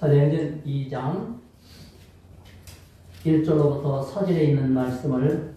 사도행전 2장 1절로부터 4절에 있는 말씀을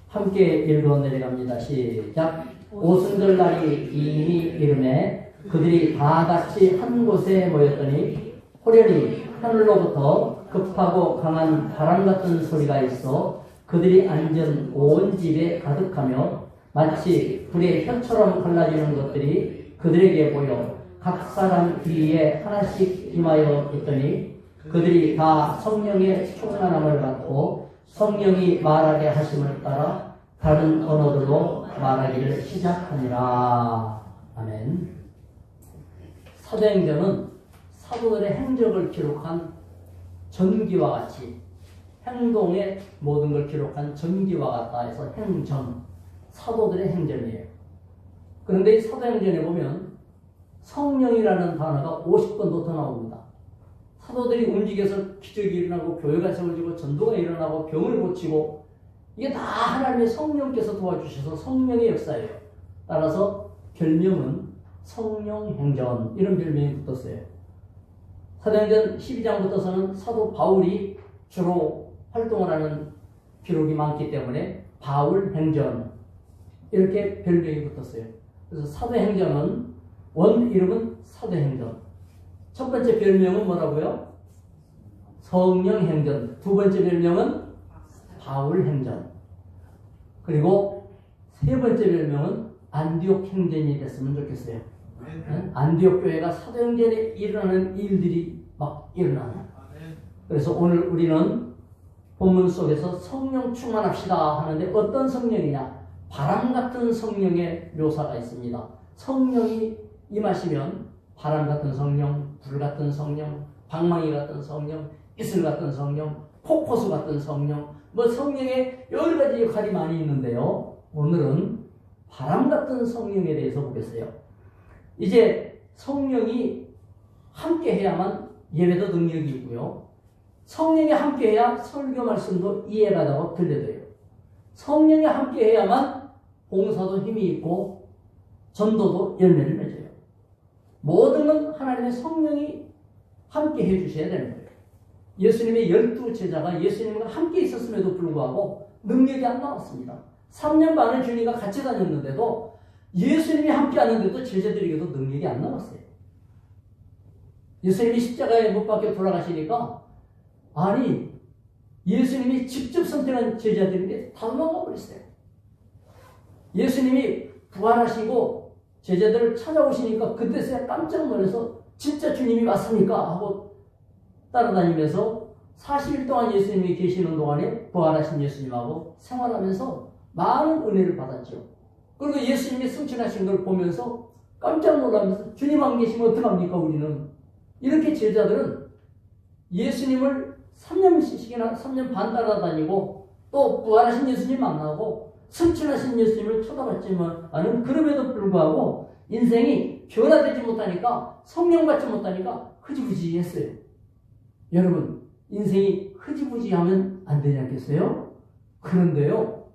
함께 읽어 내려갑니다. 시작. 오순절 날이 이미 이르매 그들이 다 같이 한 곳에 모였더니 호련히 하늘로부터 급하고 강한 바람 같은 소리가 있어 그들이 앉은 온 집에 가득하며 마치 불의 혀처럼 갈라지는 것들이 그들에게 보여 각 사람 귀에 하나씩 임하여 있더니 그들이 다 성령의 충만함을 받고 성령이 말하게 하심을 따라 다른 언어들로 말하기를 시작하니라. 아멘. 사도행전은 사도들의 행적을 기록한 전기와 같이 행동의 모든 걸 기록한 전기와 같다 해서 행전, 사도들의 행전이에요. 그런데 이 사도행전에 보면 성령이라는 단어가 50번도 더 나옵니다. 사도들이 움직여서 기적이 일어나고 교회가 세워지고 전도가 일어나고 병을 고치고 이게 다 하나님의 성령께서 도와주셔서 성령의 역사예요. 따라서 별명은 성령행전 이런 별명이 붙었어요. 사도행전 12장부터서는 사도 바울이 주로 활동을 하는 기록이 많기 때문에 바울행전 이렇게 별명이 붙었어요. 그래서 사도행전은 원 이름은 사도행전. 첫 번째 별명은 뭐라고요? 성령행전. 두 번째 별명은 바울행전. 그리고 세 번째 별명은 안디옥 행전이 됐으면 좋겠어요. 안디옥 교회가 사도행전에 일어나는 일들이 막 일어나요. 그래서 오늘 우리는 본문 속에서 성령 충만합시다 하는데 어떤 성령이냐? 바람 같은 성령의 묘사가 있습니다. 성령이 임하시면 바람 같은 성령, 불 같은 성령, 방망이 같은 성령, 이슬 같은 성령, 폭포수 같은 성령, 뭐 성령의 여러 가지 역할이 많이 있는데요. 오늘은 바람 같은 성령에 대해서 보겠어요. 이제 성령이 함께 해야만 예배도 능력이 있고요. 성령이 함께 해야 설교 말씀도 이해가 되고 들려져요. 성령이 함께 해야만 봉사도 힘이 있고 전도도 열매를 맺어요. 모든 건 하나님의 성령이 함께 해주셔야 되는 거예요. 예수님의 12제자가 예수님과 함께 있었음에도 불구하고 능력이 안 나왔습니다. 3년 반을 주님과 같이 다녔는데도 예수님이 함께 하는데도 제자들에게도 능력이 안 나왔어요. 예수님이 십자가에 못 박혀 돌아가시니까 아니 예수님이 직접 선택한 제자들인데 다 도망가 버렸어요. 예수님이 부활하시고 제자들을 찾아오시니까 그때서야 깜짝 놀라서 진짜 주님이 맞습니까? 하고 따라다니면서 40일 동안 예수님이 계시는 동안에 부활하신 예수님하고 생활하면서 많은 은혜를 받았죠. 그리고 예수님이 승천하신 걸 보면서 깜짝 놀라면서 주님 안 계시면 어떡합니까 우리는? 이렇게 제자들은 예수님을 3년 반 따라다니고 또 부활하신 예수님 만나고 승천하신 예수님을 쳐다봤지만 그럼에도 불구하고 인생이 변화되지 못하니까 성령 받지 못하니까 흐지부지 했어요. 여러분 인생이 흐지부지하면 안 되지 않겠어요? 그런데요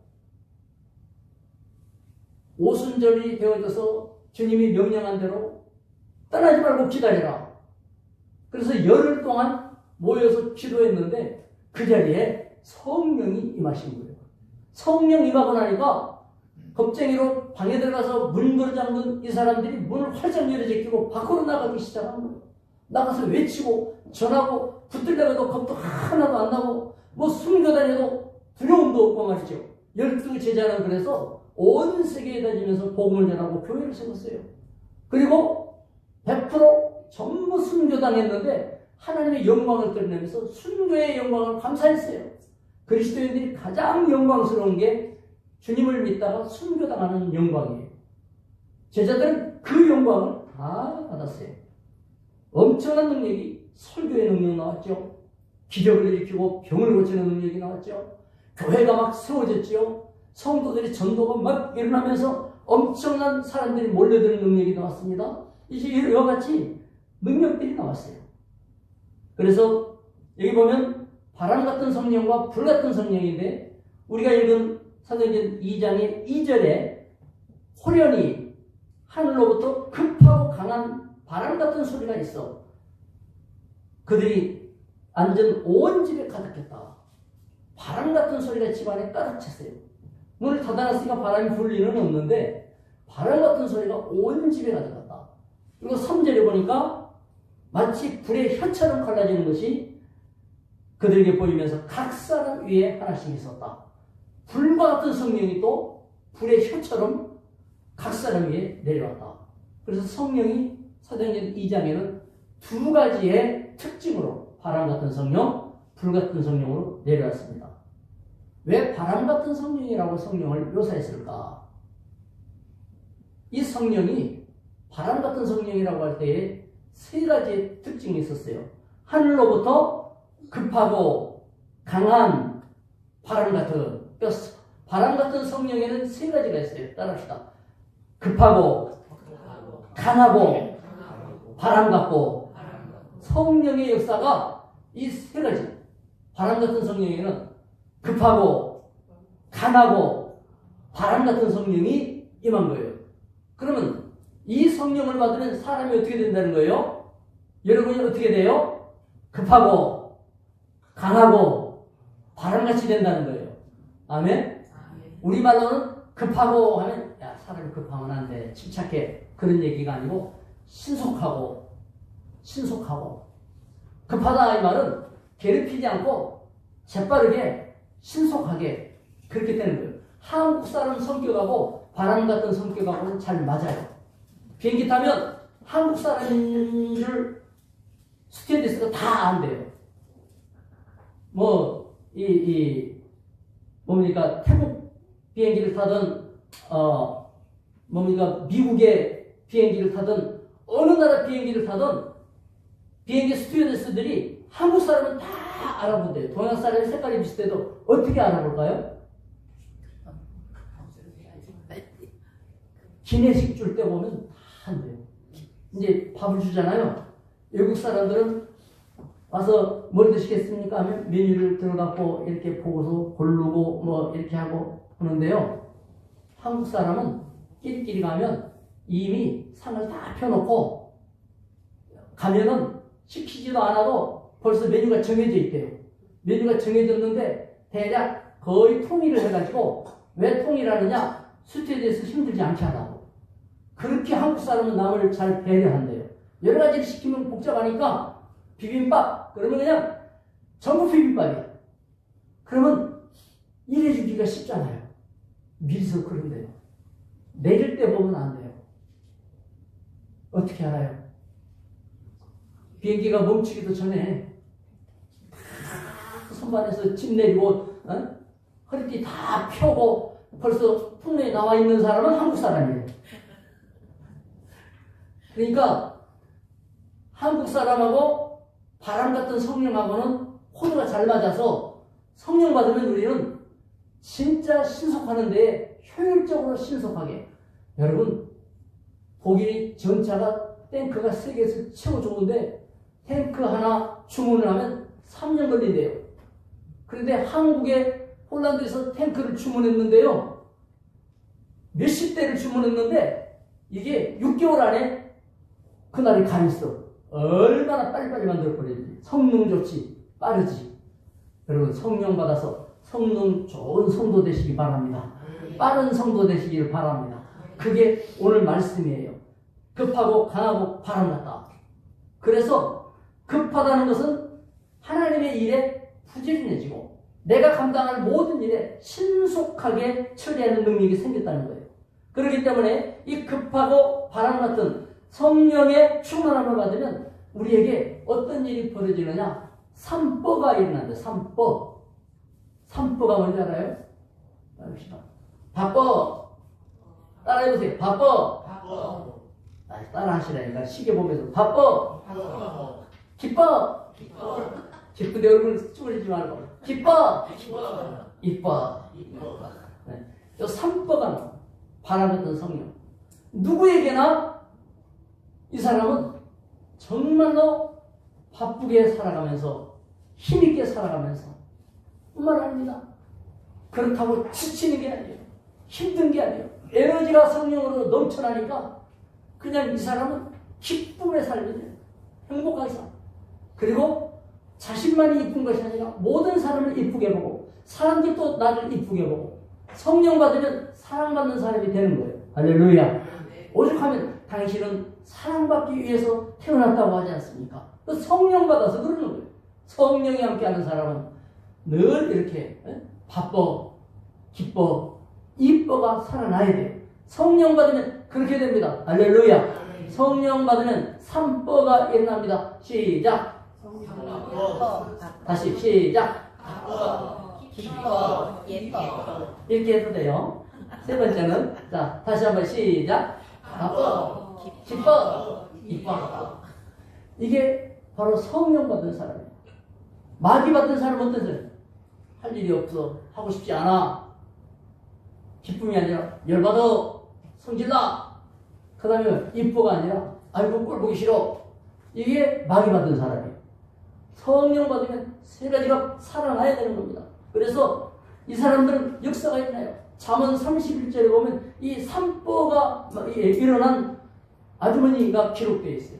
오순절이 되어져서 주님이 명령한 대로 떠나지 말고 기다려라. 그래서 열흘 동안 모여서 기도했는데 그 자리에 성령이 임하신 거예요. 성령 임하고 나니까 겁쟁이로 방에 들어가서 문걸 잠근 이 사람들이 문을 활짝 열어 제끼고 밖으로 나가기 시작한 거예요. 나가서 외치고 전하고 붙들려고 겁도 하나도 안 나고 뭐 숨겨 다녀도 두려움도 없고 말이죠. 12제자는 그래서 온 세계에 다니면서 복음을 전하고 교회를 세웠어요. 그리고 100% 전부 순교당했는데 하나님의 영광을 드러내면서 순교의 영광을 감사했어요. 그리스도인들이 가장 영광스러운 게 주님을 믿다가 순교당하는 영광이에요. 제자들은 그 영광을 다 받았어요. 엄청난 능력이 설교의 능력이 나왔죠. 기적을 일으키고 병을 고치는 능력이 나왔죠. 교회가 막 세워졌죠. 성도들이 전도가 막 일어나면서 엄청난 사람들이 몰려드는 능력이 나왔습니다. 이제 이와 같이 능력들이 나왔어요. 그래서 여기 보면 바람 같은 성령과 불 같은 성령인데 우리가 읽은 사도행전 2장의 2절에 호련히 하늘로부터 급하고 강한 바람 같은 소리가 있어. 그들이 앉은 온 집에 가득했다. 바람 같은 소리가 집안에 가득 찼어요. 문을 닫아놨으니까 바람이 불 리는 없는데 바람 같은 소리가 온 집에 가득했다. 그리고 3절에 보니까 마치 불의 혀처럼 갈라지는 것이 그들에게 보이면서 각 사람 위에 하나씩 있었다. 불과 같은 성령이 또 불의 혀처럼 각 사람 위에 내려왔다. 그래서 성령이 사도행전 2장에는 두 가지의 특징으로 바람 같은 성령, 불 같은 성령으로 내려왔습니다. 왜 바람 같은 성령이라고 성령을 묘사했을까? 이 성령이 바람 같은 성령이라고 할 때에 세 가지의 특징이 있었어요. 하늘로부터 급하고 강한 바람 같은, 바람 같은 성령에는 세 가지가 있어요. 따라합시다. 급하고 강하고 바람 같고. 성령의 역사가 이 세 가지, 바람 같은 성령에는 급하고 강하고 바람 같은 성령이 임한 거예요. 그러면 이 성령을 받으면 사람이 어떻게 된다는 거예요? 여러분이 어떻게 돼요? 급하고 강하고 바람같이 된다는 거예요. 아멘? 우리말로는 급하고 하면 야, 사람이 급하면 안 돼, 침착해, 그런 얘기가 아니고 신속하고 급하다 이 말은 괴롭히지 않고 재빠르게 신속하게 그렇게 되는 거예요. 한국 사람 성격하고 바람 같은 성격하고는 잘 맞아요. 비행기 타면 한국 사람인 줄 스튜어디스가 다 안 돼요. 뭡니까, 태국 비행기를 타든 미국의 비행기를 타든 어느 나라 비행기를 타든 비행기 스튜어디스들이 한국 사람은 다 알아본대요. 동양 사람의 색깔이 비슷해도 어떻게 알아볼까요? 기내식 줄 때 보면 다 한대요. 이제 밥을 주잖아요. 외국 사람들은 와서 뭘 드시겠습니까 하면 메뉴를 들어갖고 이렇게 보고서 고르고 뭐 이렇게 하고 하는데요. 한국 사람은 끼리끼리 가면 이미 상을 다 펴놓고 가면은 시키지도 않아도 벌써 메뉴가 정해져 있대요. 메뉴가 정해졌는데 대략 거의 통일을 해가지고, 왜 통일하느냐? 스튜어디스 힘들지 않게 하라고. 그렇게 한국 사람은 남을 잘 배려한대요. 여러 가지를 시키면 복잡하니까 비빔밥 그러면 그냥 전부 비빔밥이야. 그러면 일해주기가 쉽잖아요. 미리서 그런데요. 내릴 때 보면 안 돼요. 어떻게 알아요? 비행기가 멈추기도 전에 선반에서 짐 내리고 허리띠 다 펴고 벌써 풍내에 나와 있는 사람은 한국 사람이에요. 그러니까 한국 사람하고 바람 같은 성령하고는 코드가 잘 맞아서 성령 받으면 우리는 진짜 신속하는 데에 효율적으로 신속하게. 여러분, 독일 전차가 탱크가 세계에서 최고 좋은데 탱크 하나 주문을 하면 3년 걸린대요. 그런데 한국에 폴란드에서 탱크를 주문했는데요. 몇십 대를 주문했는데 이게 6개월 안에 그날이 가 있어. 얼마나 빨리빨리 만들어버리지. 성능 좋지, 빠르지. 여러분, 성령 받아서 성능 좋은 성도 되시기 바랍니다. 빠른 성도 되시기를 바랍니다. 그게 오늘 말씀이에요. 급하고 강하고 바람 같다. 그래서 급하다는 것은 하나님의 일에 부지런해지고 내가 감당할 모든 일에 신속하게 처리하는 능력이 생겼다는 거예요. 그렇기 때문에 이 급하고 바람 같은 성령의 충만함을 받으면 우리에게 어떤 일이 벌어지느냐? 삼뻐가 일어난다. 삼뻐가 뭔지 알아요? 따라합시다. 바빠. 따라해보세요. 바빠. 따라 하시라니까. 시계 보면서 바빠. 기뻐. 기쁜데 얼굴 쭈그리지 말고. 기뻐. 이뻐. 네. 이 삼뻐가 바람 같은 성령. 누구에게나 이 사람은 정말로 바쁘게 살아가면서 힘있게 살아가면서 뿐만 아닙니다. 그렇다고 지치는 게 아니에요. 힘든 게 아니에요. 에너지가 성령으로 넘쳐나니까 그냥 이 사람은 기쁨의 삶이에요. 행복한 삶. 그리고 자신만이 이쁜 것이 아니라 모든 사람을 이쁘게 보고 사람들도 나를 이쁘게 보고 성령 받으면 사랑받는 사람이 되는 거예요. 할렐루야. 오죽하면 당신은 사랑받기 위해서 태어났다고 하지 않습니까? 성령 받아서 그러는 거예요. 성령이 함께하는 사람은 늘 이렇게 바빠, 기뻐, 이뻐가 살아나야 돼요. 성령 받으면 그렇게 됩니다. 할렐루야. 성령 받으면 삼뻐가 일어납니다. 시작. 다시 시작. 기뻐, 예뻐. 이렇게 해도 돼요. 세 번째는 자 다시 한번 시작. 바빠, 기뻐, 이뻐. 이게 바로 성령 받은 사람이에요. 마귀 받은 사람은 어떤 사람이에요? 할 일이 없어, 하고 싶지 않아, 기쁨이 아니라 열받아, 성질나, 그 다음에 이뻐가 아니라 아이고 꼴 보기 싫어. 이게 마귀 받은 사람이에요. 성령 받으면 세 가지가 살아나야 되는 겁니다. 그래서 이 사람들은 역사가 있나요? 잠언 31절에 보면 이 삼뽀가 일어난 아주머니가 기록되어 있어요.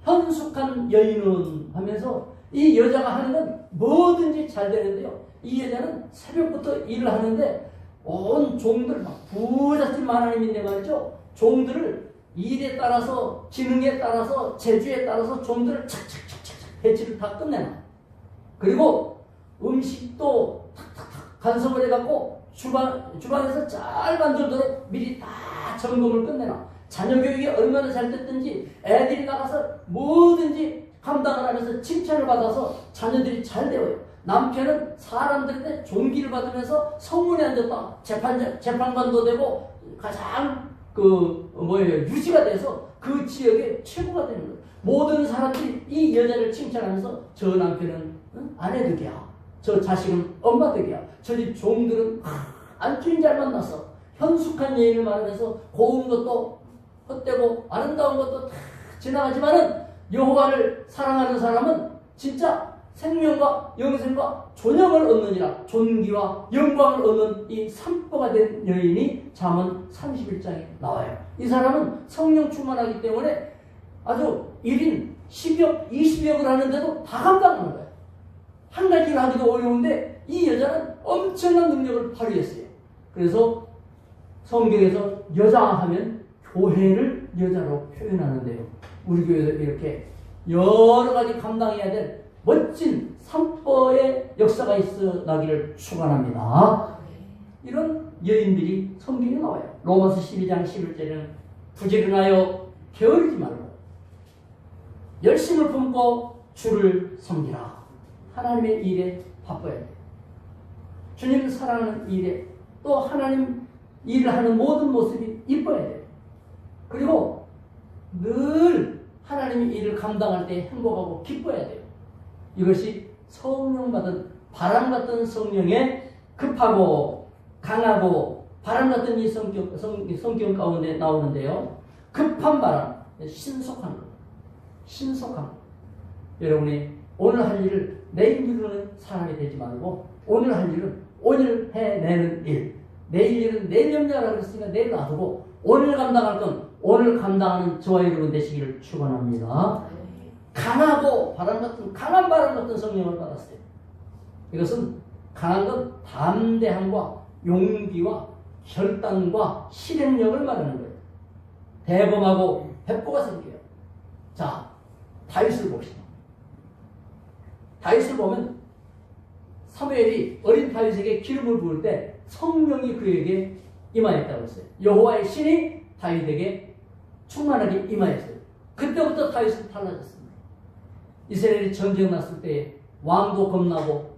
현숙한 여인은 하면서 이 여자가 하는 건 뭐든지 잘 되는데요. 이 여자는 새벽부터 일을 하는데 온 종들 막 부잣집 하나님인데 말이죠. 종들을 일에 따라서 기능에 따라서 재주에 따라서 종들을 착착착착 배치를 다 끝내놔. 그리고 음식도 탁탁탁 간섭을 해갖고 주방에서 잘 만들도록 미리 다 점검을 끝내놔. 자녀 교육이 얼마나 잘 됐든지 애들이 나가서 뭐든지 감당을 하면서 칭찬을 받아서 자녀들이 잘 되어요. 남편은 사람들한테 존귀를 받으면서 성문에 앉았다. 재판관도 되고 가장 유지가 돼서 그 지역의 최고가 되는 거예요. 모든 사람들이 이 여자를 칭찬하면서 저 남편은 아내 덕이야, 저 자식은 엄마 덕이야, 저 집 종들은 안주인 잘 만났어. 현숙한 예인을 말하면서 고운 것도 헛되고 아름다운 것도 다 지나가지만은 여호와를 사랑하는 사람은 진짜 생명과 영생과 존영을 얻느니라. 존귀와 영광을 얻는 이 삼포가 된 여인이 잠언 31장에 나와요. 이 사람은 성령 충만하기 때문에 아주 1인 10역, 20역을 하는데도 다 감당하는 거예요. 한 가지 일 하기도 어려운데 이 여자는 엄청난 능력을 발휘했어요. 그래서 성경에서 여자 하면 교회를 여자로 표현하는데요. 우리 교회도 이렇게 여러 가지 감당해야 될 멋진 삼포의 역사가 있어 나기를 축원합니다. 이런 여인들이 성경에 나와요. 로마서 12장 11절에는 부지런하여 게으르지 말고 열심을 품고 주를 섬기라. 하나님의 일에 바빠야 돼요. 주님을 사랑하는 일에 또 하나님 일을 하는 모든 모습이 이뻐야 돼요. 그리고 늘 하나님의 일을 감당할 때 행복하고 기뻐야 돼요. 이것이 성령 받은 바람 같은 성령의 급하고 강하고 바람 같은 이 성경 가운데 나오는데요. 급한 바람, 신속한 것. 신속한 것. 여러분이 오늘 할 일을 내일 미루는 사람이 되지 말고 오늘 할 일은 오늘 해내는 일. 내일 일은 내일 염려하라고 했으니까 내일 놔두고 오늘 감당할 건 오늘 감당하는 저와 여러분 되시기를 축원합니다. 강하고 바람 같은 강한 바람 같은 성령을 받았어요. 이것은 강한 건 담대함과 용기와 결단과 실행력을 말하는 거예요. 대범하고 백보가 생겨요. 자, 다윗을 봅시다. 다윗을 보면 사무엘이 어린 다윗에게 기름을 부을 때 성령이 그에게 임하였다고 했어요. 여호와의 신이 다윗에게 충만하게 임하였어요. 그때부터 다윗은 달라졌습니다. 이스라엘이 전쟁 났을 때 왕도 겁나고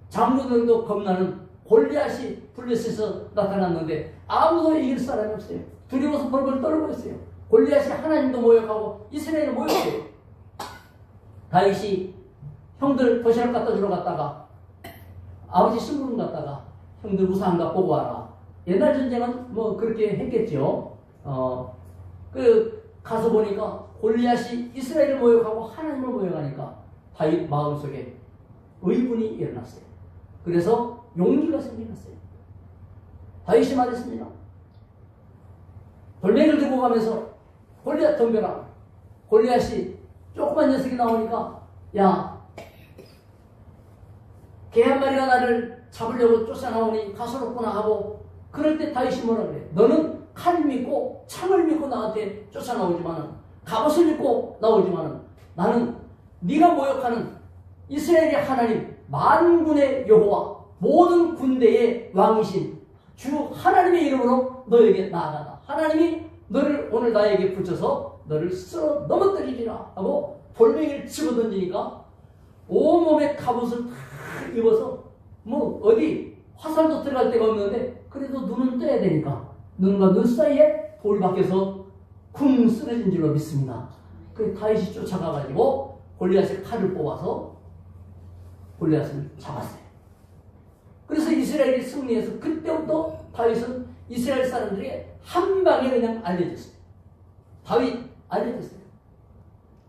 장로들도 겁나는 골리앗이 블레셋에서 나타났는데 아무도 이길 사람이 없어요. 두려워서 벌벌 떨고 있어요. 골리앗이 하나님도 모욕하고 이스라엘을 모욕해요. 다윗이 형들 도시락 갖다 주러 갔다가 아버지 심부름 갔다가 형들 우상가 보고 와라. 옛날 전쟁은 뭐 그렇게 했겠죠. 가서 보니까 골리앗이 이스라엘을 모욕하고 하나님을 모욕하니까 다윗 마음속에 의분이 일어났어요. 그래서 용기가 생겨났어요. 다윗이 말했습니다. 돌멩이를 들고 가면서 골리앗 덤벼라. 골리앗이 조그만 녀석이 나오니까 야, 개 한 마리가 나를 잡으려고 쫓아나오니 가소롭구나 하고, 그럴 때 다윗이 뭐라 그래? 너는 칼을 믿고 창을 믿고 나한테 쫓아나오지만은, 갑옷을 믿고 나오지만은, 나는 네가 모욕하는 이스라엘의 하나님 만군의 여호와 모든 군대의 왕이신 주 하나님의 이름으로 너에게 나아가다. 하나님이 너를 오늘 나에게 붙여서 너를 쓸어 넘어뜨리리라 하고 돌멩이를 집어던지니까 온몸에 갑옷을 다 입어서 뭐 어디 화살도 들어갈 데가 없는데 그래도 눈은 떠야 되니까 눈과 눈 사이에 돌 밖에서 쿵 쓰러진 줄로 믿습니다. 그래서 다윗이 쫓아가가지고 골리앗의 칼을 뽑아서 골리앗을 잡았어요. 그래서 이스라엘이 승리해서 그때부터 다윗은 이스라엘 사람들에게 한 방에 그냥 알려졌어요. 다윗 알려졌어요.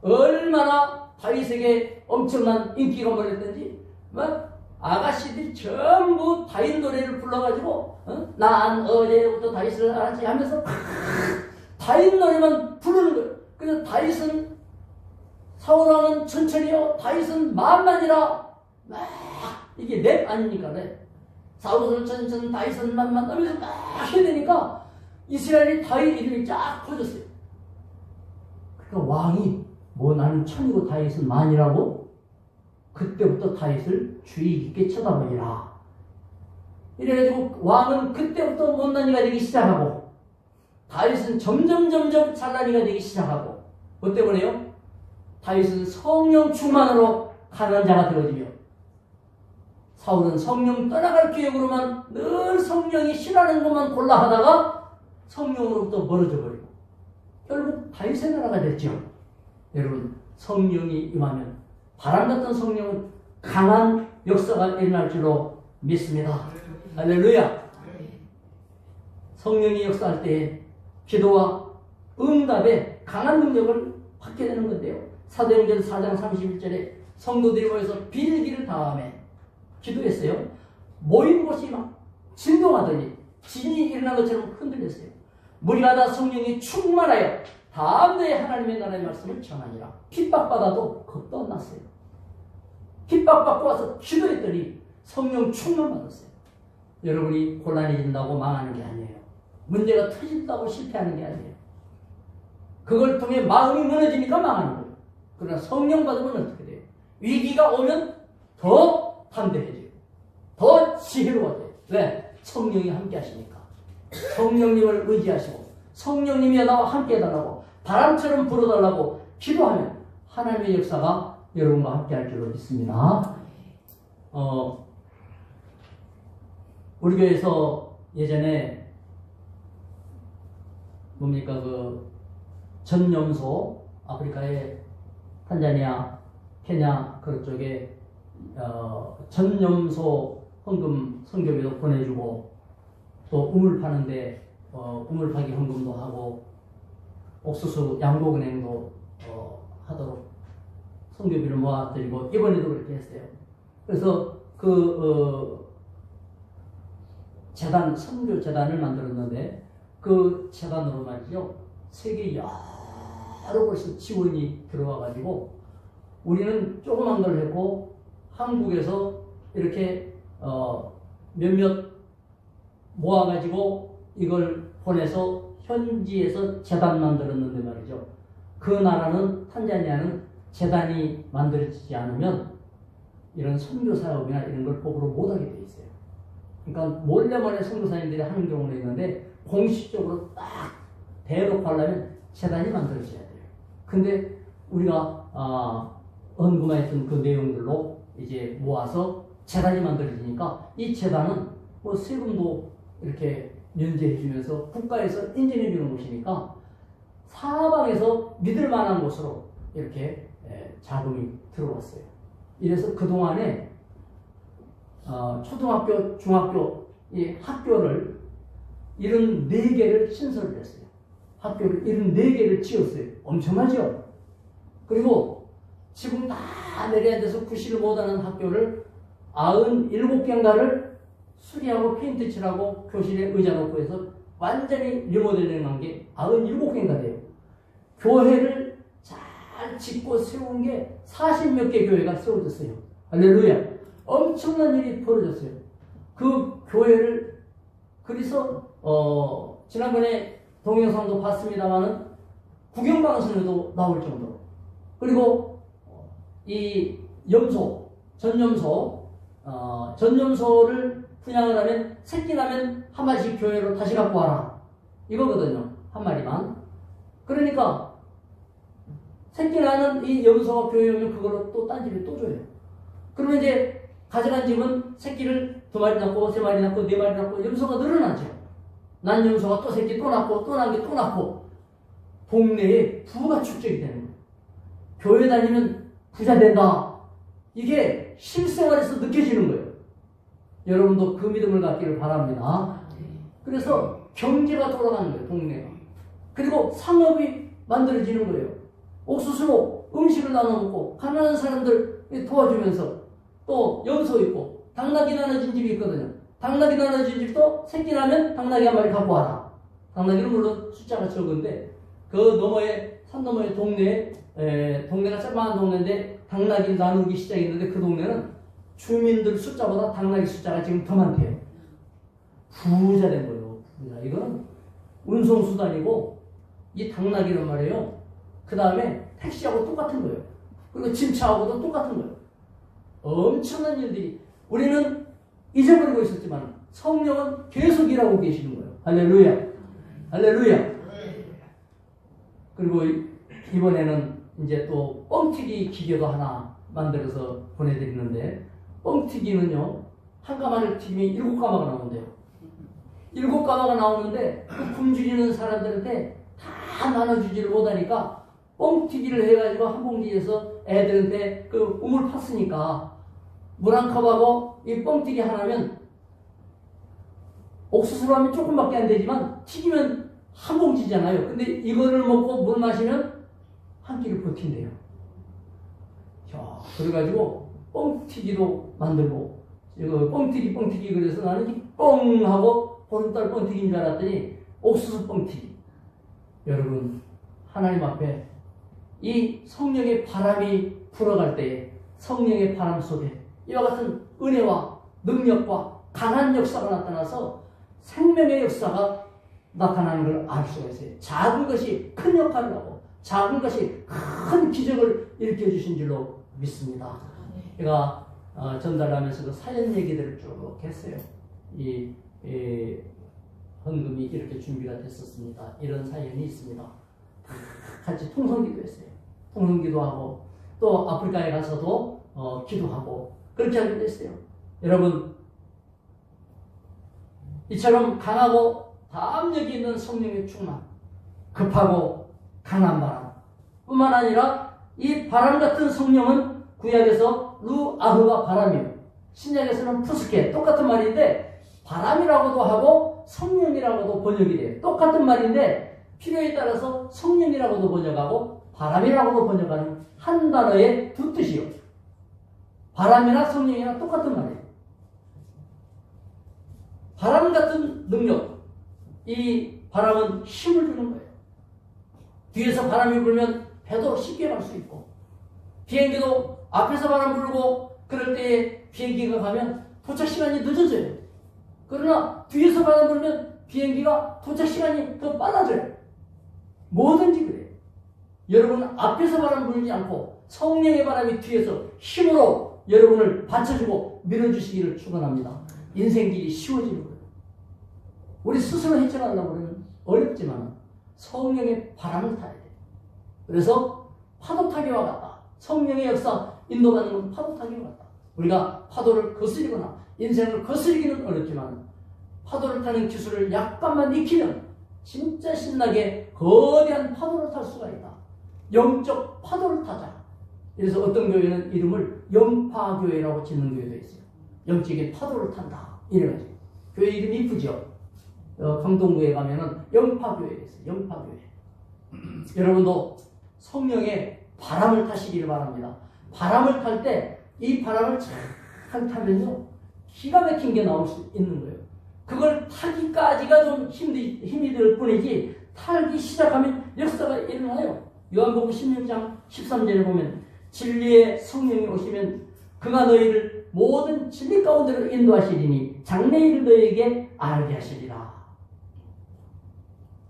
얼마나 다윗에게 엄청난 인기가 몰렸던지 막 아가씨들이 전부 다윗 노래를 불러가지고 난 어제부터 다윗을 알았지 하면서 다윗 노래만 부르는 거예요. 그래서 다윗은 사울왕은 천천히요 다윗은 만만이라 막 이게 랩 아닙니까 랩. 사울은 천천 다윗은 만만 하면서 막 해야 되니까 이스라엘이 다윗 이름이 쫙 퍼졌어요. 그러니까 왕이 뭐 나는 천이고 다윗은 만이라고 그때부터 다윗을 주의 깊게 쳐다보니라. 이래가지고 왕은 그때부터 못난이가 되기 시작하고 다윗은 점점 잘난이가 되기 시작하고 뭐 때문에요? 다윗은 성령 충만으로 가난한 자가 되어지며 사울은 성령 떠나갈 계획으로만 늘 성령이 싫어하는 것만 골라 하다가 성령으로부터 멀어져 버리고 결국 다윗의 나라가 됐죠. 여러분 성령이 임하면 바람 같은 성령은 강한 역사가 일어날 줄로 믿습니다. 할렐루야. 성령이 역사할 때 기도와 응답에 강한 능력을 받게 되는 건데요. 사도행전 4장 31절에 성도들이 모여서 빌기를 다음에 기도했어요. 모인 곳이 막 진동하더니 진이 일어난 것처럼 흔들렸어요. 무리가 다 성령이 충만하여 다음에 하나님의 나라의 말씀을 전하니라. 핍박받아도 겁도 안 났어요. 핍박받고 와서 기도했더니 성령 충만 받았어요. 여러분이 곤란해진다고 망하는 게 아니에요. 문제가 터진다고 실패하는 게 아니에요. 그걸 통해 마음이 무너지니까 망하는 거예요. 그러나 성령 받으면 어떻게 돼요? 위기가 오면 더 담대해져요. 더 지혜로워져요. 왜? 성령이 함께 하시니까. 성령님을 의지하시고 성령님이 나와 함께 해달라고 바람처럼 불어달라고 기도하면 하나님의 역사가 여러분과 함께 할 줄로 믿습니다. 우리 교회에서 예전에 뭡니까 그 전염소 아프리카의 탄자니아, 케냐 그런 쪽에 전염소 헌금 선교비도 보내주고 또 우물 파는데 우물 파기 헌금도 하고 옥수수 양곡은행도 하도록 선교비를 모아드리고 이번에도 그렇게 했어요. 그래서 재단 선교 재단을 만들었는데 그 재단으로 말이죠 세계 여러 곳에서 지원이 들어와가지고 우리는 조그만 걸 했고 한국에서 이렇게 몇몇 모아가지고 이걸 보내서 현지에서 재단 만들었는데 말이죠. 그 나라는 탄자니아는 재단이 만들어지지 않으면 이런 선교사업이나 이런 걸 법으로 못하게 돼 있어요. 그러니까 몰래 선교사님들이 하는 경우도 있는데 공식적으로 딱 대놓고 하려면 재단이 만들어져야 돼요. 근데 우리가 헌금했던 그 내용들로 이제 모아서 재단이 만들어지니까 이 재단은 뭐 세금도 이렇게 면제해 주면서 국가에서 인정해 주는 곳이니까 사방에서 믿을 만한 곳으로 이렇게 자금이 들어왔어요. 이래서 그동안에 초등학교, 중학교 이 학교를 74개를 신설을 했어요. 학교를 74개를 지었어요. 엄청나죠? 그리고 지금 다 내려야 돼서 구실을 못하는 학교를 97개인가를 수리하고 페인트 칠하고 교실에 의자 놓고 해서 완전히 리모델링 한 게 97개인가 돼요. 교회를 잘 잘 짓고 세운 게 40몇 개 교회가 세워졌어요. 할렐루야. 엄청난 일이 벌어졌어요. 그 교회를, 그래서 지난번에 동영상도 봤습니다만은 구경방송에도 나올 정도로, 그리고 이 염소, 전염소를 분양을 하면 새끼 나면 한 마리씩 교회로 다시 갖고 와라, 이거거든요. 한 마리만. 그러니까 새끼 나는 이 염소가 교회에 오면 그걸로 또 딴 집에 또 줘요. 그러면 이제 가져간 집은 새끼를 2마리 낳고 3마리 낳고 4마리 낳고 염소가 늘어나죠. 난 염소가 또 새끼 또 낳고 또 낳은 게 또 낳고 동네에 부가 축적이 되는 거예요. 교회 다니면 부자 된다. 이게 실생활에서 느껴지는 거예요. 여러분도 그 믿음을 갖기를 바랍니다. 그래서 경제가 돌아가는 거예요, 동네가. 그리고 상업이 만들어지는 거예요. 옥수수로 음식을 나눠 먹고 가난한 사람들 도와주면서, 또 염소 있고 당나귀 나눠진 집이 있거든요. 당나귀 나눠진 집도 새끼 나면 당나귀 한 마리 갖고 와라. 당나귀는 물론 숫자가 적은데 그 너머에, 산 너머에 동네가 조그마한 동네인데 당나귀를 나누기 시작했는데 그 동네는 주민들 숫자보다 당나귀 숫자가 지금 더 많대요. 부자 된 거예요. 부자. 이거는 운송수단이고, 이 당나귀는 말이에요. 그 다음에 택시하고 똑같은 거예요. 그리고 짐차하고도 똑같은 거예요. 엄청난 일들이, 우리는 잊어버리고 있었지만 성령은 계속 일하고 계시는 거예요. 할렐루야. 할렐루야. 그리고 이번에는 이제 또 뻥튀기 기계도 하나 만들어서 보내드리는데, 뻥튀기는요, 한 가마를 튀기면 7가마가 나온대요. 7가마가 나오는데 그 굶주리는 사람들한테 다 나눠주지를 못하니까 뻥튀기를 해가지고 한 봉지에서 애들한테 그 우물 팠으니까 물 한 컵하고 이 뻥튀기 하나면, 옥수수로 하면 조금밖에 안 되지만 튀기면 한 봉지잖아요. 근데 이거를 먹고 물 마시면 한 끼를 버틴대요. 자, 그래가지고 뻥튀기도 만들고, 이거 뻥튀기 그래서 나는 이 뻥 하고 보름달 뻥튀기인 줄 알았더니 옥수수 뻥튀기. 여러분, 하나님 앞에 이 성령의 바람이 불어갈 때에, 성령의 바람 속에 이와 같은 은혜와 능력과 강한 역사가 나타나서 생명의 역사가 나타나는 걸 알 수가 있어요. 작은 것이 큰 역할을 하고 작은 것이 큰 기적을 일으켜주신 줄로 믿습니다. 제가 전달하면서 그 사연 얘기들을 쭉 했어요. 이 헌금이 이렇게 준비가 됐었습니다. 이런 사연이 있습니다. 다 같이 통성기도 했어요. 통성기도 하고 또 아프리카에 가서도 기도하고 그렇게 하기도 했어요. 여러분, 이처럼 강하고 담력이 있는 성령의 충만, 급하고 강한 바람 뿐만 아니라 이 바람 같은 성령은 구약에서 루아흐가 바람이에요. 신약에서는 푸스케, 똑같은 말인데 바람이라고도 하고 성령이라고도 번역이 돼요. 똑같은 말인데 필요에 따라서 성령이라고도 번역하고 바람이라고도 번역하는 한 단어의 두 뜻이요. 바람이나 성령이나 똑같은 말이에요. 바람 같은 능력, 이 바람은 힘을 주는 거예요. 뒤에서 바람이 불면 배도 쉽게 갈 수 있고, 비행기도 앞에서 바람 불고 그럴 때에 비행기가 가면 도착 시간이 늦어져요. 그러나 뒤에서 바람 불면 비행기가 도착 시간이 더 빨라져요. 뭐든지 그래요. 여러분은 앞에서 바람 불지 않고 성령의 바람이 뒤에서 힘으로 여러분을 받쳐주고 밀어주시기를 축원합니다. 인생길이 쉬워지는 거예요. 우리 스스로 헤쳐가려고 그러면 어렵지만 성령의 바람을 타야 돼요. 그래서 파도 타기와 같다. 성령의 역사 인도받는 건 파도 타기와 같다. 우리가 파도를 거스리거나 인생을 거스리기는 어렵지만 파도를 타는 기술을 약간만 익히면 진짜 신나게 거대한 파도를 탈 수가 있다. 영적 파도를 타자. 그래서 어떤 교회는 이름을 영파교회라고 짓는 교회도 있어요. 영적인 파도를 탄다. 이래가지고. 교회 이름이 이쁘죠? 강동구에 가면은 영파교회가 있어요. 영파교회. 여러분도 성령의 바람을 타시기를 바랍니다. 바람을 탈 때 이 바람을 잘 타면요, 기가 막힌 게 나올 수 있는 거예요. 그걸 타기까지가 좀 힘이 들 뿐이지, 탈기 시작하면 역사가 일어나요. 요한복음 16장 13절에 보면 진리의 성령이 오시면 그가 너희를 모든 진리 가운데로 인도하시리니 장래일을 너희에게 알게 하시리라.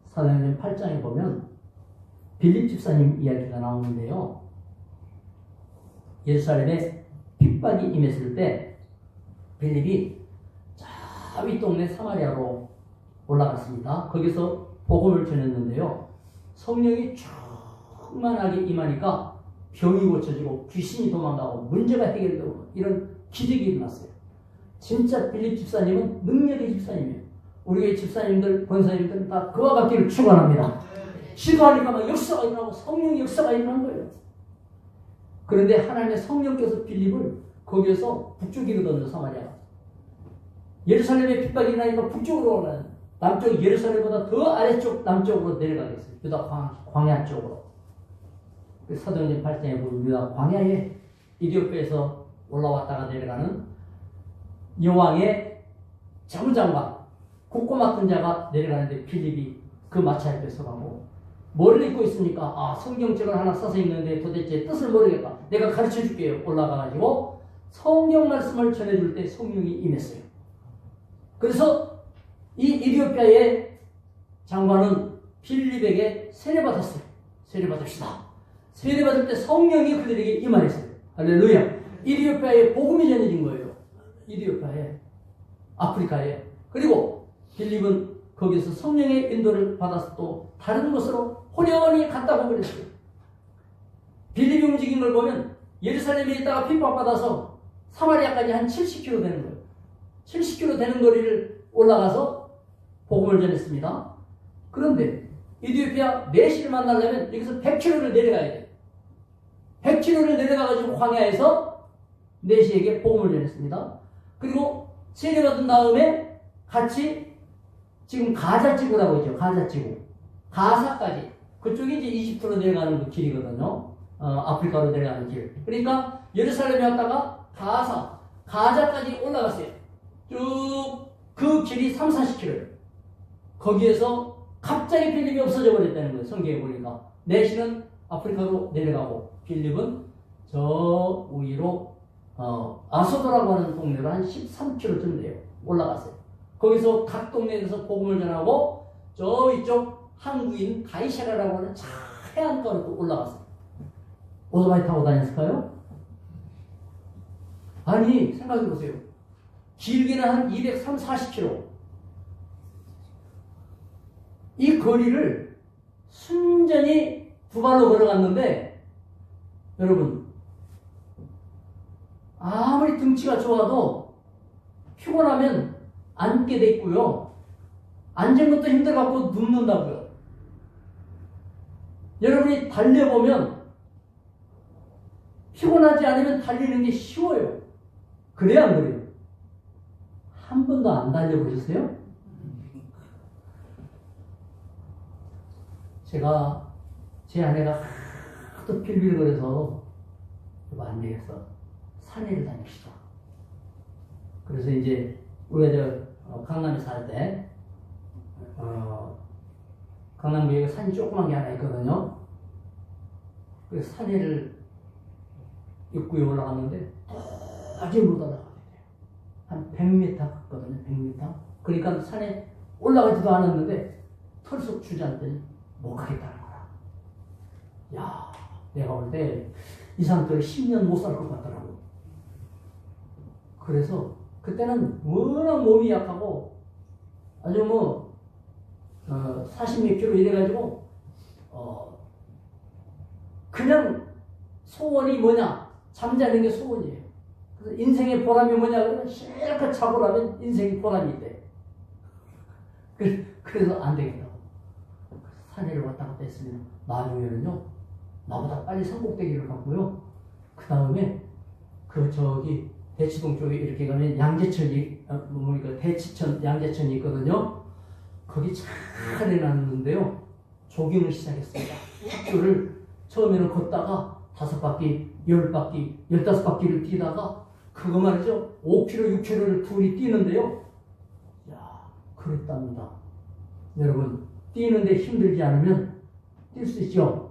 사도행전 8장에 보면 빌립 집사님 이야기가 나오는데요. 예루살렘에 핍박이 임했을 때 빌립이 저 윗동네 사마리아로 올라갔습니다. 거기서 복음을 전했는데요. 성령이 충만하게 임하니까 병이 고쳐지고 귀신이 도망가고 문제가 해결되고 이런 기적이 일어났어요. 진짜 빌립 집사님은 능력의 집사님이에요. 우리 교회 집사님들, 권사님들은 다 그와 같기를 축원합니다. 기도하니까 막 역사가 일어나고 성령의 역사가 일어난 거예요. 그런데 하나님의 성령께서 빌립을 거기에서 북쪽이거든요, 사마리아. 예루살렘에 핍박이 일어나니까 북쪽으로 올라가요. 남쪽 예루살렘보다 더 아래쪽 남쪽으로 내려가겠어요. 유다 광야 쪽으로. 사도행전 8장에 보면 유다 광야에 이디오피아에서 올라왔다가 내려가는 여왕의 재무장관, 국고 맡은 자가 내려가는데 빌립이 그 마차 옆에 서가고 뭐를 읽고 있으니까 성경책을 하나 써서 읽는데 도대체 뜻을 모르겠다. 내가 가르쳐 줄게요. 올라가가지고 성경 말씀을 전해줄 때 성령이 임했어요. 그래서 이 이디오피아의 장관은 빌립에게 세례받았어요. 세례받읍시다. 세례받을 때 성령이 그들에게 임하였어요. 할렐루야. 이디오피아에 복음이 전해진 거예요. 이디오피아에, 아프리카에. 그리고 빌립은 거기서 성령의 인도를 받아서 또 다른 곳으로 호련히 갔다고 그랬어요. 빌립이 움직인 걸 보면 예루살렘에 있다가 핍박받아서 사마리아까지 한 70km 되는 거예요. 70km 되는 거리를 올라가서 복음을 전했습니다. 그런데 이디오피아 메시를 만나려면 여기서 100km를 내려가야 돼요. 100km를 내려가가지고 광야에서 메시에게 복음을 전했습니다. 그리고 세례받은 다음에 같이 지금 가자 지구라고 있죠. 가자 지구. 가사까지. 그쪽이 이제 이집트로 내려가는 그 길이거든요. 아프리카로 내려가는 길. 그러니까 예루살렘에 왔다가 가자까지 올라갔어요. 쭉 그 길이 30-40km. 거기에서 갑자기 빌립이 없어져 버렸다는 거예요. 성경에 보니까. 내시는 아프리카로 내려가고 빌립은 저 위로 아소도라고 하는 동네로 한 13km쯤 돼요. 올라갔어요. 거기서 각 동네에서 복음을 전하고 저 위쪽 항구인 가이샤라라고 하는 해안가로 또 올라갔어요. 오토바이 타고 다녔을까요? 아니, 생각해보세요. 길게는 한 240km. 이 거리를 순전히 두 발로 걸어갔는데 여러분 아무리 등치가 좋아도 피곤하면 앉게 돼 있고요. 앉은 것도 힘들어갖고 눕는다고요. 여러분이 달려보면 피곤하지 않으면 달리는 게 쉬워요. 그래야 안 그래요? 한 번도 안 달려보셨어요? 제 아내가 하도 빌빌거려서 안 되겠어. 산에를 다닙시다. 그래서 이제 우리가 강남에 살 때 강남구에 산이 조그만 게 하나 있거든요. 그래서 산에를 입구에 올라갔는데 도저히 못 올라가게 돼요. 한 100m 갔거든요. 100m. 그러니까 산에 올라가지도 않았는데 털썩 주저앉더니 못 가겠다는 거야. 야, 내가 볼 때 이 상태로 10년 못 살 것 같더라고. 그래서 그때는 워낙 몸이 약하고 아주 40몇 킬로 이래가지고 그냥 소원이 뭐냐? 잠자는 게 소원이에요. 그래서 인생의 보람이 뭐냐? 그러면 실컷 자고 나면 인생의 보람이 있대. 그래서 안 되겠다고. 산에를 왔다 갔다 했으면 나중에는요 나보다 빨리 산꼭대기를 갔고요. 그 다음에 저기 대치동 쪽에 이렇게 가면 양재천이 대치천 양재천이 있거든요. 거기 잘 해놨는데요. 조깅을 시작했습니다. 학교를 처음에는 걷다가 5바퀴, 10바퀴, 15바퀴를 뛰다가 그거 말이죠. 5km, 6km를 둘이 뛰는데요. 야, 그랬답니다. 여러분, 뛰는데 힘들지 않으면 뛸 수 있죠.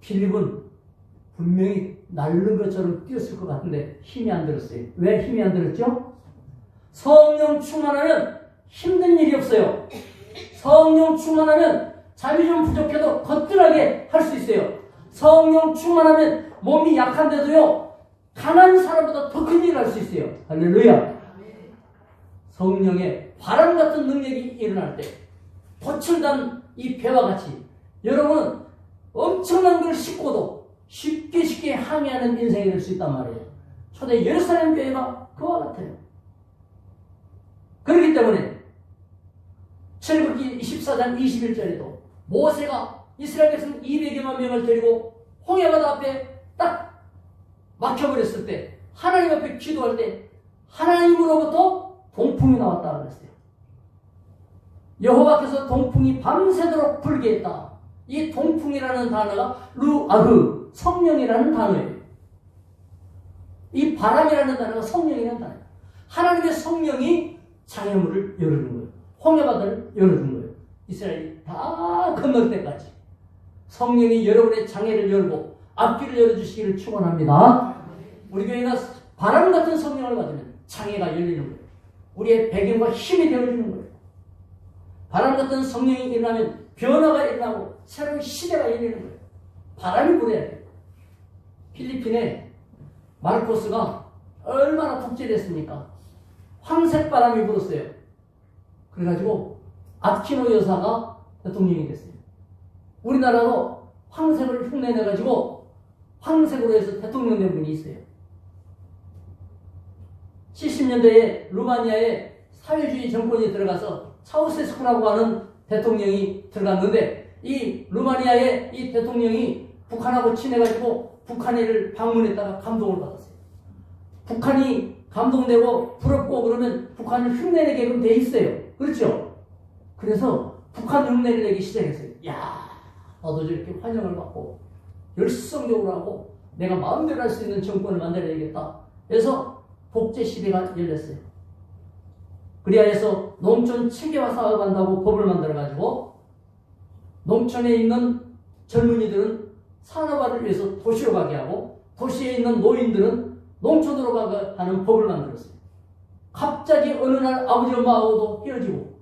필립은 분명히 날른 것처럼 뛰었을 것 같은데 힘이 안 들었어요. 왜 힘이 안 들었죠? 성령 충만하면 힘든 일이 없어요. 성령 충만하면 잠이 좀 부족해도 거뜬하게 할 수 있어요. 성령 충만하면 몸이 약한데도요, 강한 사람보다 더 큰 일을 할 수 있어요. 할렐루야. 성령의 바람 같은 능력이 일어날 때 돛을 단 이 배와 같이 여러분은 엄청난 걸 싣고도 쉽게 항해하는 인생이 될 수 있단 말이에요. 초대 예루살렘 교회가 그와 같아요. 그렇기 때문에 출애굽기 24장 21절에도 모세가 이스라엘 백성 200여만 명을 데리고 홍해바다 앞에 딱 막혀버렸을 때 하나님 앞에 기도할 때 하나님으로부터 동풍이 나왔다 그랬어요. 여호와께서 동풍이 밤새도록 불게 했다. 이 동풍이라는 단어가 루아흐, 성령이라는 단어예요. 이 바람이라는 단어가 성령이라는 단어예요. 하나님의 성령이 장애물을 열어준 거예요. 홍해바다를 열어준 거예요. 이스라엘이 다 건널 때까지 성령이 여러분의 장애를 열고 앞길을 열어주시기를 축원합니다. 우리 교회가 바람 같은 성령을 받으면 장애가 열리는 거예요. 우리의 배경과 힘이 되어주는 거예요. 바람 같은 성령이 일어나면 변화가 일어나고 새로운 시대가 열리는 거예요. 바람이 불어야 돼요. 필리핀에 마르코스가 얼마나 독재됐습니까? 황색 바람이 불었어요. 그래가지고 아키노 여사가 대통령이 됐어요. 우리나라도 황색을 흉내내가지고 황색으로 해서 대통령 된 분이 있어요. 70년대에 루마니아에 사회주의 정권이 들어가서 차우세스쿠라고 하는 대통령이 들어갔는데 이 루마니아의 이 대통령이 북한하고 친해가지고 북한을 방문했다가 감동을 받았어요. 북한이 감동되고 부럽고 그러면 북한을 흉내내게끔 돼 있어요. 그렇죠? 그래서 북한 흉내를 내기 시작했어요. 야, 나도 저렇게 환영을 받고 열성적으로 하고 내가 마음대로 할 수 있는 정권을 만들어야겠다. 그래서 복제 시대가 열렸어요. 그리하여서 농촌 체계화 사업한다고 법을 만들어가지고 농촌에 있는 젊은이들은 산업화를 위해서 도시로 가게 하고 도시에 있는 노인들은 농촌으로 가게 하는 법을 만들었어요. 갑자기 어느 날 아버지 엄마하고도 헤어지고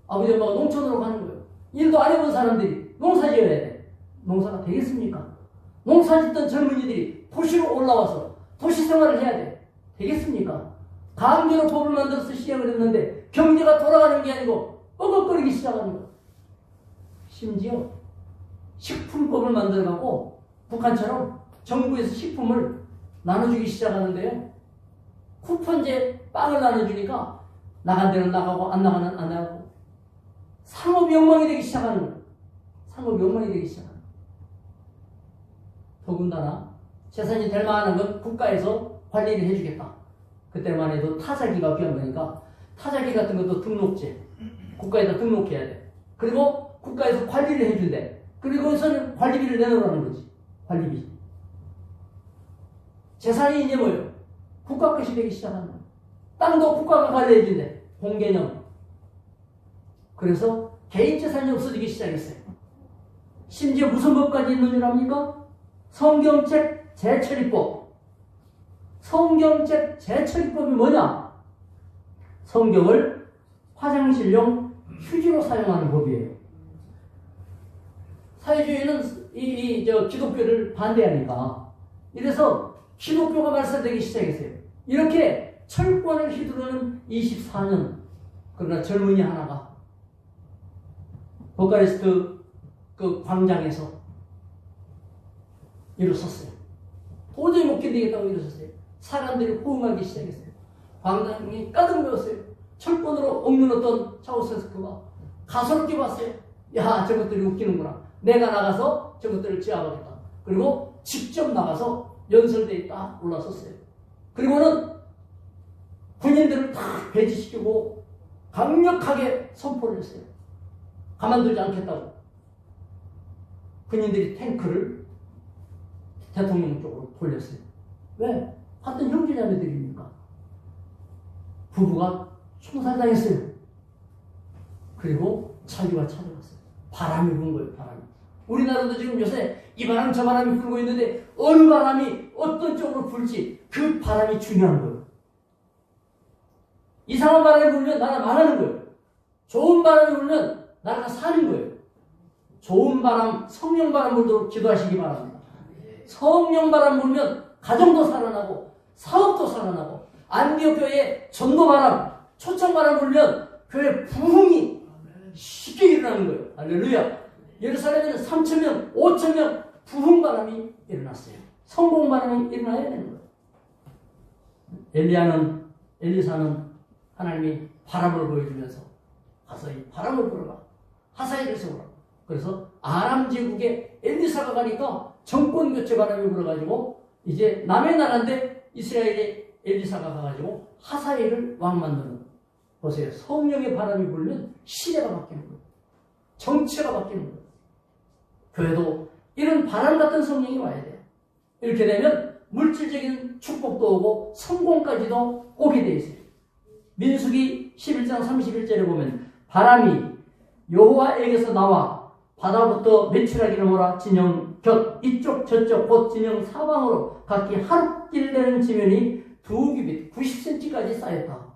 아버지 엄마가 농촌으로 가는 거예요. 일도 안 해본 사람들이 농사 지어야 돼. 농사가 되겠습니까? 농사 짓던 젊은이들이 도시로 올라와서 도시 생활을 해야 돼. 되겠습니까? 강제로 법을 만들어서 시행을 했는데 경제가 돌아가는 게 아니고 뻐걱거리기 시작하는 거예요. 심지어 식품법을 만들어갖고 북한처럼 정부에서 식품을 나눠주기 시작하는데요. 쿠폰제 빵을 나눠주니까 나간 데는 나가고 안 나가는 안 나가고 상업이 엉망이 되기 시작하는 거예요. 상업이 엉망이 되기 시작하는 거예요. 더군다나 재산이 될 만한 건 국가에서 관리를 해주겠다. 그때만 해도 타자기가 귀한 거니까 타자기 같은 것도 등록제 국가에다 등록해야 돼. 그리고 국가에서 관리를 해준대. 그리고 거기서는 관리비를 내놓으라는 거지. 관리비. 재산이 이제 뭐예요? 국가 것이 되기 시작하는 거예요. 땅도 국가가 관리해준대. 공개념. 그래서 개인 재산이 없어지기 시작했어요. 심지어 무슨 법까지 있는 줄 압니까? 성경책 재처리법. 성경책 재처리법이 뭐냐? 성경을 화장실용 휴지로 사용하는 법이에요. 사회주의는 기독교를 반대하니까. 이래서 기독교가 발달되기 시작했어요. 이렇게 철권을 휘두르는 24년. 그러나 젊은이 하나가 부카레스트 그 광장에서 일어섰어요. 도저히 못 견디겠다고 일어섰어요. 사람들이 호응하기 시작했어요. 광장이 가득 메웠어요. 철권으로 억눌렀던 차우세스쿠가 가소롭게 봤어요. 야, 저것들이 웃기는구나. 내가 나가서 저것들을 제압하겠다. 그리고 직접 나가서 연설대에 딱 올라섰어요. 그리고는 군인들을 다 배치시키고 강력하게 선포를 했어요. 가만두지 않겠다고. 군인들이 탱크를 대통령 쪽으로 돌렸어요. 왜? 같은 형제자매들이니까. 부부가 총살당했어요. 그리고 자유가 찾아왔어요. 바람이 분 거예요. 바람이. 우리나라도 지금 요새 이 바람 저 바람이 불고 있는데 어느 바람이 어떤 쪽으로 불지 그 바람이 중요한 거예요. 이상한 바람이 불면 나라 망하는 거예요. 좋은 바람이 불면 나라가 사는 거예요. 좋은 바람, 성령 바람 불도록 기도하시기 바랍니다. 성령 바람 불면 가정도 살아나고 사업도 살아나고 안디옥 교회에 전도 바람, 초청 바람 불면 교회 부흥이 쉽게 일어나는 거예요. 할렐루야. 예루살렘에는 3,000명, 5,000명 부흥 바람이 일어났어요. 성공 바람이 일어나야 되는 거예요. 엘리사는 하나님이 바람을 보여주면서 가서 이 바람을 불어라. 하사엘을 세우라. 그래서 아람 제국에 엘리사가 가니까 정권 교체 바람이 불어가지고 이제 남의 나라인데 이스라엘에 엘리사가 가가지고 하사엘을 왕 만드는. 보세요. 성령의 바람이 불면 시대가 바뀌는 거예요. 정치가 바뀌는 거예요. 교회도 이런 바람 같은 성령이 와야 돼요. 이렇게 되면 물질적인 축복도 오고 성공까지도 오게 돼 있어요. 민수기 11장 31절에 보면 바람이 여호와에게서 나와 바다부터 메추라기를 몰아 진영 곁 이쪽 저쪽 곧 진영 사방으로 각기 하룻길 되는 지면이 2규빗 90cm까지 쌓였다.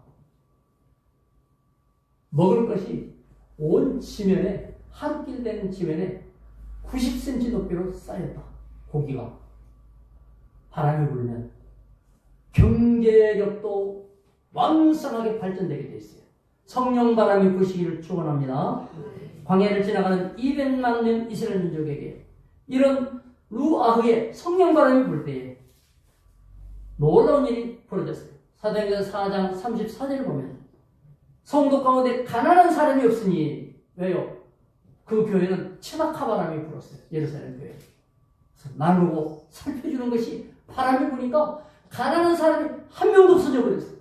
먹을 것이 온 지면에 하룻길 되는 지면에 90cm 높이로 쌓였다. 고기가 바람이 불면 경제력도 왕성하게 발전되게 되어 있어요. 성령 바람이 부시기를 축원합니다. 광야를 지나가는 200만 명 이스라엘 민족에게 이런 루아흐의 성령 바람이 불 때에 놀라운 일이 벌어졌어요. 사도행전 4장 34절을 보면 성도 가운데 가난한 사람이 없으니 왜요? 그 교회는 치마카 바람이 불었어요. 예루살렘 교회. 그래서 나누고 살펴주는 것이 바람이 부니까 가난한 사람이 한 명도 없어져 버렸어요.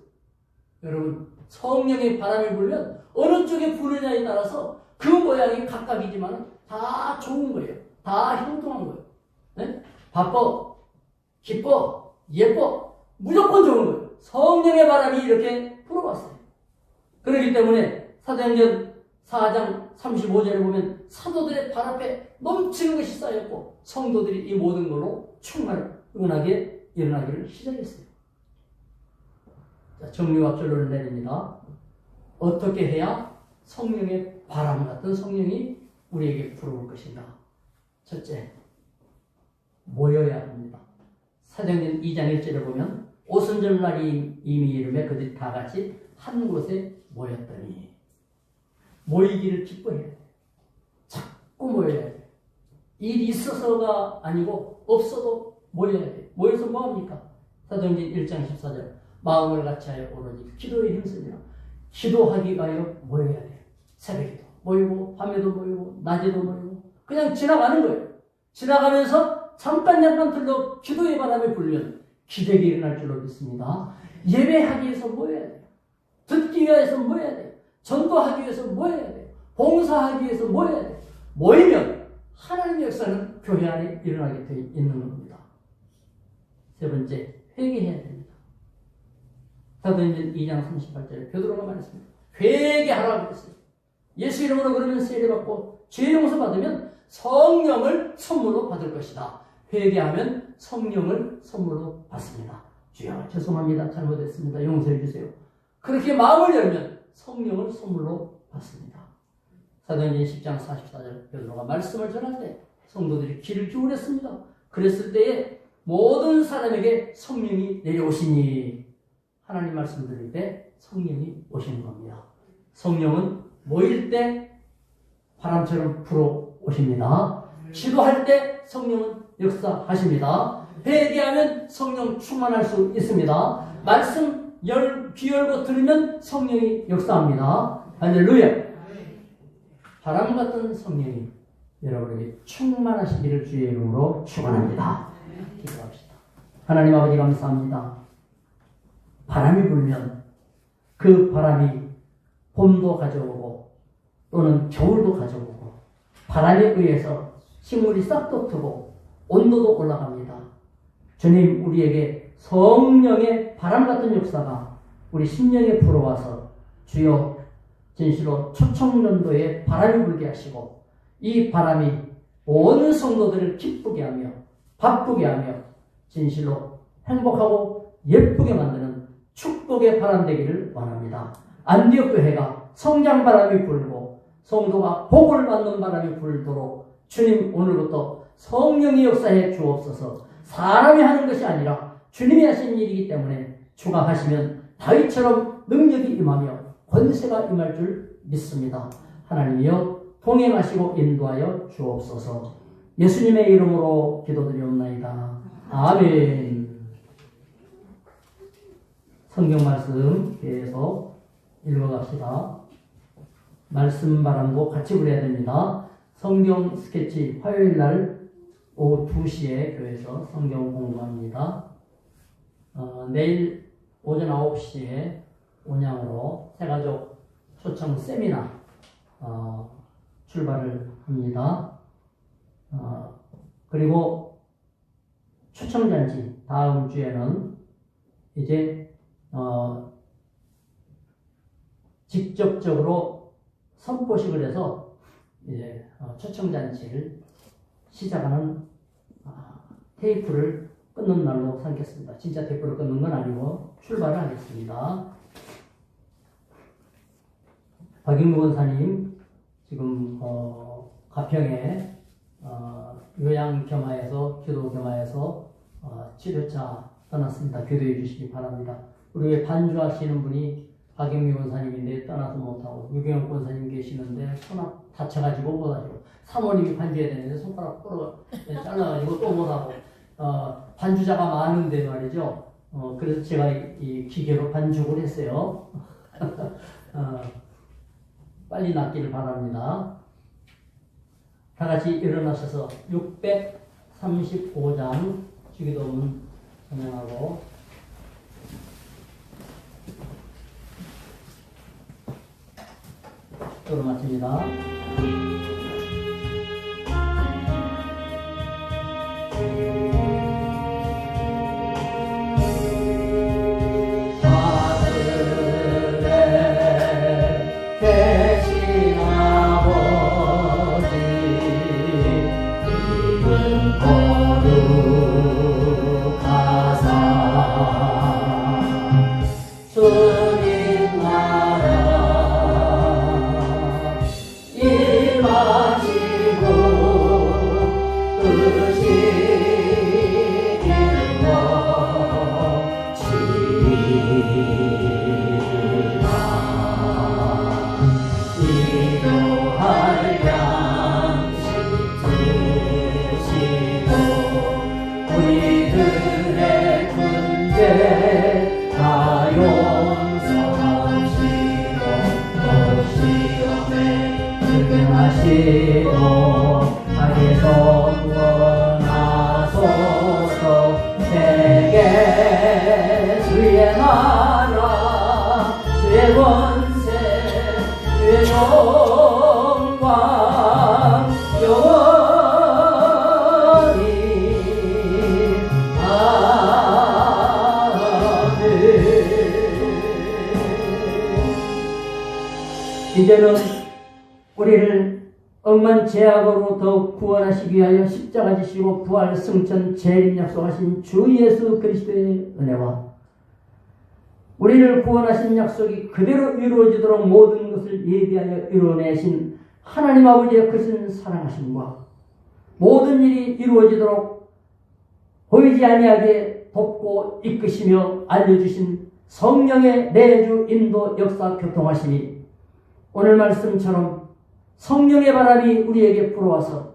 여러분 성령의 바람이 불면 어느 쪽에 부느냐에 따라서 그 모양이 각각이지만 다 좋은 거예요. 다 형통한 거예요. 네? 바빠, 기뻐, 예뻐 무조건 좋은 거예요. 성령의 바람이 이렇게 불어왔어요. 그렇기 때문에 사도행전 4장 35절에 보면 사도들의 발 앞에 넘치는 것이 쌓였고 성도들이 이 모든 걸로 충만하게 일어나기를 시작했어요. 자, 정리와 결론을 내립니다. 어떻게 해야 성령의 바람 같은 성령이 우리에게 불어올 것인가? 첫째, 모여야 합니다. 사도행전 2장 1절에 보면 오순절날이 이미 이르매 그들이 다 같이 한 곳에 모였더니 모이기를 기뻐해야 돼요. 자꾸 모여야 돼요. 일이 있어서가 아니고 없어도 모여야 돼요. 모여서 뭐합니까? 사도행전 1장 14절 마음을 같이하여 오로지 기도에 힘쓰니라. 기도하기 위하여 모여야 돼요. 새벽에도 모이고 밤에도 모이고 낮에도 모이고 그냥 지나가는 거예요. 지나가면서 잠깐 들러 기도의 바람이 불면 기적이 일어날 줄로 믿습니다. 예배하기 위해서 모여야 돼요. 듣기 위해서 모여야 돼요. 전도하기 위해서 모여야 돼요. 봉사하기 위해서 모여야 돼요. 모이면 하나님의 역사는 교회 안에 일어나게 되어 있는 겁니다. 세 번째, 회개해야 됩니다. 사도행전 2장 38절에 베드로가 말했습니다. 회개하라고 그랬어요. 예수 이름으로 그러면 세례받고 죄 용서 받으면 성령을 선물로 받을 것이다. 회개하면 성령을 선물로 받습니다. 주여 죄송합니다. 잘못했습니다. 용서해 주세요. 그렇게 마음을 열면 성령을 선물로 받습니다. 사도행전 10장 44절 베드로가 말씀을 전할 때 성도들이 귀를 기울였습니다. 그랬을 때에 모든 사람에게 성령이 내려오시니 하나님 말씀 들을 때 성령이 오시는 겁니다. 성령은 모일 때 바람처럼 불어오십니다. 기도할 때 성령은 역사하십니다. 회개하면 성령 충만할 수 있습니다. 말씀 귀 열고 들으면 성령이 역사합니다. 할렐루야. 바람 같은 성령이 여러분에게 충만하시기를 주의 이름으로 축원합니다. 기도합시다. 하나님 아버지 감사합니다. 바람이 불면 그 바람이 봄도 가져오고 또는 겨울도 가져오고 바람에 의해서 식물이 싹도 트고 온도도 올라갑니다. 주님 우리에게 성령의 바람 같은 역사가 우리 심령에 불어와서 주여 진실로 초청전도에 바람이 불게 하시고 이 바람이 온 성도들을 기쁘게 하며 바쁘게 하며 진실로 행복하고 예쁘게 만드는 축복의 바람 되기를 원합니다. 안디옥 교회가 성장 바람이 불고 성도가 복을 받는 바람이 불도록 주님 오늘부터 성령이 역사해 주옵소서. 사람이 하는 것이 아니라 주님이 하신 일이기 때문에 주가 하시면 다윗처럼 능력이 임하며 권세가 임할 줄 믿습니다. 하나님이여 동행하시고 인도하여 주옵소서. 예수님의 이름으로 기도드리옵나이다. 아멘. 성경 말씀 계속 읽어갑시다. 말씀 바람도 같이 불어야 됩니다. 성경 스케치 화요일날 오후 2시에 교회에서 성경 공부합니다. 내일 오전 9시에 온양으로 새가족 초청 세미나 출발을 합니다. 그리고 초청잔치 다음 주에는 이제 직접적으로 선포식을 해서 이제 초청잔치를 시작하는 테이프를 끊는 날로 삼겠습니다. 진짜 테이프를 끊는 건 아니고 출발을 하겠습니다. 박인무 권사님 지금 가평에 요양겸하에서 기도겸하에서 치료차 떠났습니다. 교도해 주시기 바랍니다. 우리 반주하시는 분이 박영미 권사님인데 떠나서 못하고 유경영 권사님 계시는데 손 다쳐가지고 못하시고 사모님이 반주해야 되는데 손가락 잘라가지고 또 못하고 반주자가 많은데 말이죠. 그래서 제가 이 기계로 반죽을 했어요. 빨리 낫기를 바랍니다. 다 같이 일어나셔서 635장 주기도문 선행하고 기도를 마칩니다. 이제는 우리를 억만 죄악으로 더욱 구원하시기 위하여 십자가 지시고 부활 승천 재림 약속하신 주 예수 그리스도의 은혜와 우리를 구원하신 약속이 그대로 이루어지도록 모든 것을 예비하여 이루어내신 하나님 아버지의 크신 사랑하심과 모든 일이 이루어지도록 보이지 아니하게 돕고 이끄시며 알려주신 성령의 내주 인도 역사 교통하심이 오늘 말씀처럼 성령의 바람이 우리에게 불어와서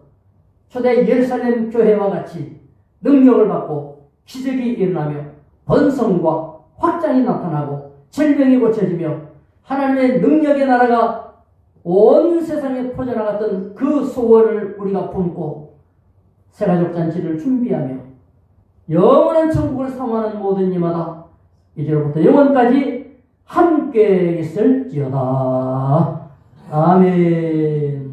초대 예루살렘 교회와 같이 능력을 받고 기적이 일어나며 번성과 확장이 나타나고 질병이 고쳐지며 하나님의 능력의 나라가 온 세상에 퍼져나갔던 그 소원을 우리가 품고 새가족 잔치를 준비하며 영원한 천국을 사모하는 모든 이마다 이제로부터 영원까지 함께 있을지어다. 아멘.